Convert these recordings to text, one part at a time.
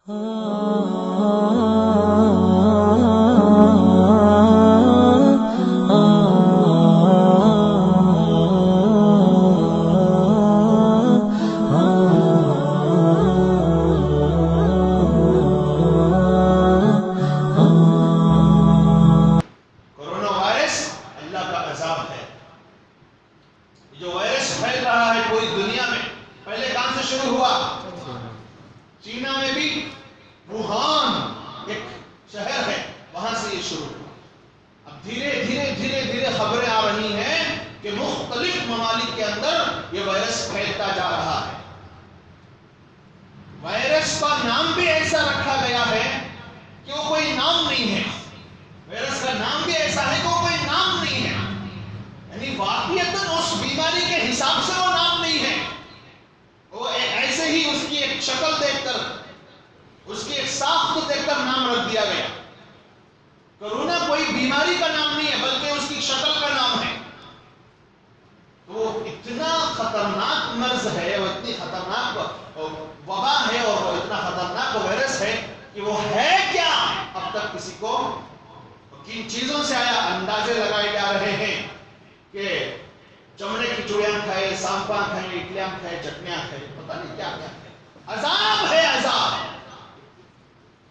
جو وائرس پھیل رہا ہے پوری دنیا میں، پہلے کہاں سے شروع ہوا؟ چینا میں بھی ووہان ایک شہر ہے، وہاں سے یہ شروع ہوا۔ اب دھیرے دھیرے خبریں آ رہی ہیں کہ مختلف ممالک کے اندر یہ وائرس پھیلتا جا رہا ہے۔ وائرس کا نام بھی ایسا رکھا گیا ہے کہ وہ کوئی نام نہیں ہے۔ وائرس کا نام بھی ایسا ہے کہ وہ کوئی نام نہیں ہے، یعنی واقعتاً اس بیماری کے حساب سے وہ نام نہیں ہے، وہ ایسے ہی اس کی ایک شکل دیکھ کر، اس کی ایک ساخت دیکھ کر نام رکھ دیا گیا۔ کرونا کوئی بیماری کا نام نہیں ہے بلکہ اس کی شکل کا نام ہے۔ وہ اتنا خطرناک مرض ہے، وہ اتنی خطرناک وبا ہے، اور وہ اتنا خطرناک وائرس ہے کہ وہ ہے کیا اب تک کسی کو کن چیزوں سے آیا اندازے لگائے جا رہے ہیں کہ چمڑے کی چوڑیاں کھائے، سانپاں کھائے، اٹلیاں کھائے، چٹنیاں کھائے، پتہ نہیں کیا کیا کھائے۔ عذاب ہے عذاب۔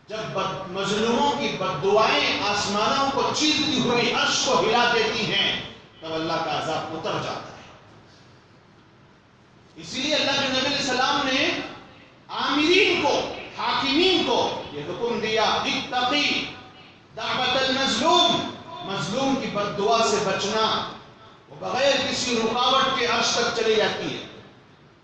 جب مظلوموں کی بد دعائیں آسمانوں کو چیرتی ہوئی عرش کو ہلا دیتی ہیں تب اللہ کا عذاب اتر جاتا ہے۔ اسی لیے اللہ کے نبی علیہ السلام نے آمرین کو، حاکمین کو یہ حکم دیا، اتقی دعوت المظلوم، مظلوم کی بد دعا سے بچنا، وہ بغیر کسی رکاوٹ کے عرش تک چلی جاتی ہے۔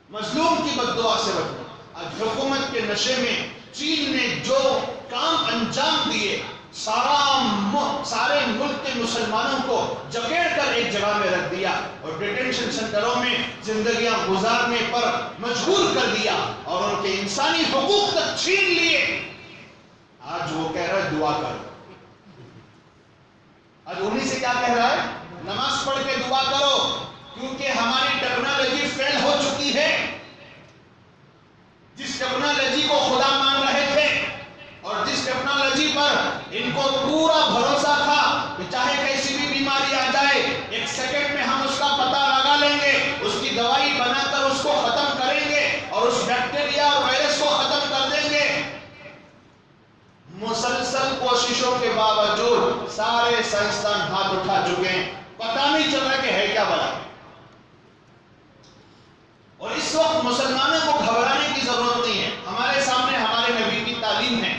مظلوم کی بد دعا سے بچنا۔ آج حکومت کے نشے میں چین نے جو کام انجام دیے، سارے ملک کے مسلمانوں کو جکیڑ کر ایک جگہ میں رکھ دیا اور ڈیٹینشن سینٹروں میں زندگیاں گزارنے پر مجبور کر دیا اور ان کے انسانی حقوق تک چھین لیے۔ آج وہ کہہ رہا ہے دعا کرو۔ آج انہی سے کیا کہہ رہا ہے؟ نماز پڑھ کے دعا کرو، کیونکہ ہماری ٹیکنالوجی فیل ہو چکی ہے۔ جس ٹیکنالوجی کو خدا مان رہے تھے اور جس ٹیکنالوجی پر ان کو پورا بھروسہ تھا کہ چاہے کیسی بھی بیماری آ جائے ایک سیکنڈ میں ہم اس کا پتہ لگا لیں گے، اس کی دوائی بنا کر اس کو ختم کریں گے اور اس بیکٹیریا اور وائرس کو ختم کر دیں گے، مسلسل کوششوں کے باوجود سارے سائنسدان ہاتھ اٹھا چکے ہیں، پتہ نہیں چل رہا کہ ہے کیا بلا۔ اور اس وقت مسلمانوں کو گھبرانے کی ضرورت نہیں ہے۔ ہمارے سامنے ہمارے نبی کی تعلیم ہے۔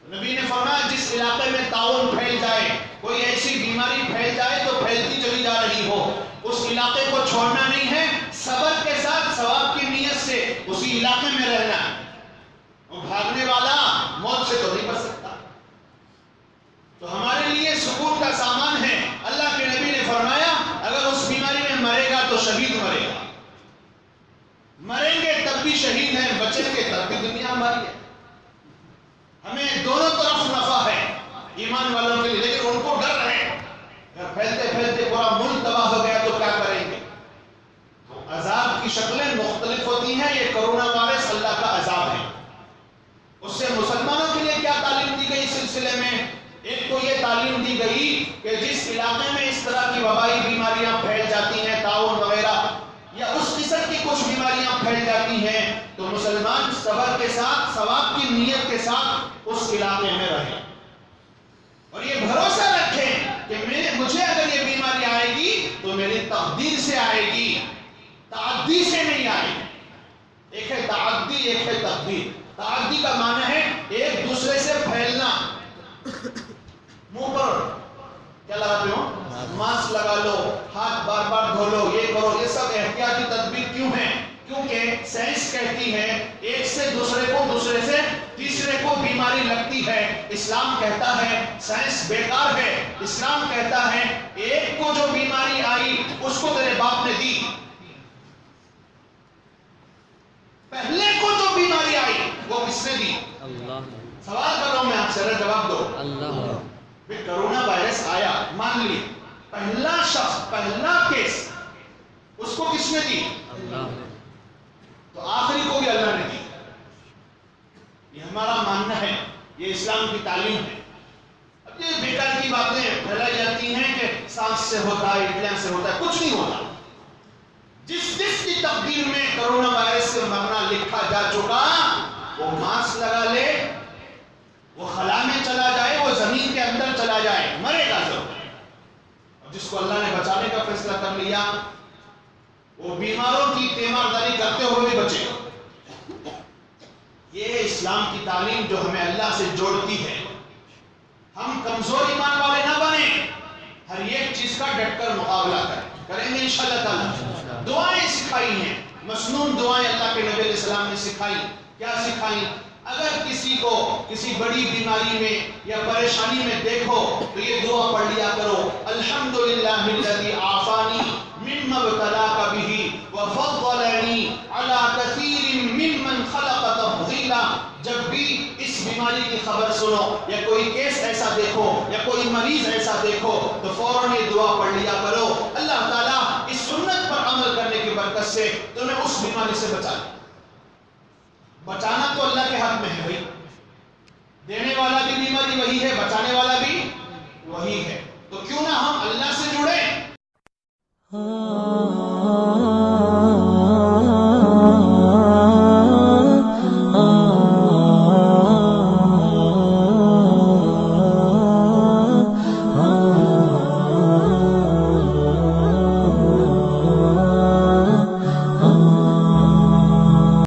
نبی نے فرمایا جس علاقے میں طاعون پھیل جائے، کوئی ایسی بیماری پھیل جائے تو پھیلتی چلی جا رہی ہو، اس علاقے کو چھوڑنا نہیں ہے، صبر کے ساتھ ثواب کی نیت سے اسی علاقے میں رہنا ہے۔ وہ بھاگنے والا موت سے تو نہیں بچ سکتا۔ تو ہمارے لیے سکون کا سامان ہے۔ اللہ کے نبی نے فرمایا اگر اس بیماری میں مرے گا تو شہید مرے گا، مریں گے تب بھی شہید ہیں، بچیں گے تب بھی دنیا ہماری ہے۔ ہمیں دونوں طرف نفع ہے ایمان والوں کے لیے، لیکن ان کو ڈر ہے اگر پھیلتے پھیلتے پورا ملک تباہ ہو گیا تو کیا کریں گے۔ تو عذاب کی شکلیں مختلف ہوتی ہیں۔ یہ کرونا وائرس اللہ کا عذاب ہے۔ اس سے مسلمانوں کے لیے کیا تعلیم دی گئی اس سلسلے میں؟ ایک تو یہ تعلیم دی گئی کہ جس علاقے میں اس طرح کی وبائی بیماریاں پھیل جاتی ہیں، طاعون وغیرہ یا اس قسم کی کچھ بیماریاں پھیل جاتی ہیں، تو مسلمان صبر کے ساتھ، ثواب کی نیت کے ساتھ اس علاقے میں رہیں اور یہ بھروسہ رکھیں کہ مجھے اگر یہ بیماری آئے گی تو میری تقدیر سے آئے گی، تعدی سے نہیں آئے گی۔ ایک ہے تعدی، ایک ہے تقدیر۔ تعدی کا معنی ہے ایک دوسرے سے پھیلنا۔ منہ پر کیا لگاتے ہو؟ ماسک لگا لو، ہاتھ بار بار دھو لو، یہ کرو، یہ سب احتیاطی تدبیر کیوں ہیں؟ کیونکہ سائنس کہتی ہے ایک سے دوسرے کو، دوسرے سے تیسرے کو بیماری لگتی ہے۔ اسلام کہتا ہے سائنس بیکار ہے۔ اسلام کہتا ہے ایک کو جو بیماری آئی اس کو تیرے باپ نے دی، پہلے کو جو بیماری آئی وہ کس نے دی؟ اللہ۔ سوال کر رہا ہوں میں آپ سے، جواب دو۔ اللہ۔ کرونا وائرس آیا، مان لی پہلا شخص، پہلا کیس، اس کو کس نے دی؟ اللہ۔ تو آخری کو بھی اللہ نے دی۔ یہ ہمارا ماننا ہے، یہ اسلام کی تعلیم ہے۔ اب یہ بیکار کی باتیں پھیلائی جاتی ہیں کہ سانس سے ہوتا ہے، اٹھنے سے ہوتا ہے، کچھ نہیں ہوتا۔ جس کی تقدیر میں کرونا وائرس سے مرنا لکھا جا چکا، وہ ماسک لگا لے، وہ خلا میں چلا جائے، وہ زمین کے اندر چلا جائے، مرے گا ضرور۔ اور جس کو اللہ نے بچانے کا فیصلہ کر لیا، وہ بیماروں کی تیمارداری کرتے ہوئے بچے۔ یہ اسلام کی تعلیم جو ہمیں اللہ سے جوڑتی ہے۔ ہم کمزور ایمان والے نہ بنیں، ہر ایک چیز کا ڈٹ کر مقابلہ کریں گے انشاءاللہ تعالی۔ دعائیں سکھائی ہیں، مسنون دعائیں اللہ کے نبی علیہ السلام نے سکھائی۔ کیا سکھائی؟ اگر کسی کو کسی بڑی بیماری میں یا پریشانی میں دیکھو تو یہ دعا پڑھ لیا کرو، الحمدللہ الذی عافانی مما ابتلاک بہ وفضلنی علی کثیر ممن خلق تفضیلا۔ جب بھی اس بیماری کی خبر سنو یا کوئی کیس ایسا دیکھو یا کوئی مریض ایسا دیکھو تو فوراً یہ دعا پڑھ لیا کرو، اللہ تعالیٰ اس سنت پر عمل کرنے کی برکت سے تمہیں اس بیماری سے بچا لے۔ بچانا تو اللہ کے ہاتھ میں ہے بھائی، دینے والا بھی بیماری وہی ہے، بچانے والا بھی وہی ہے، تو کیوں نہ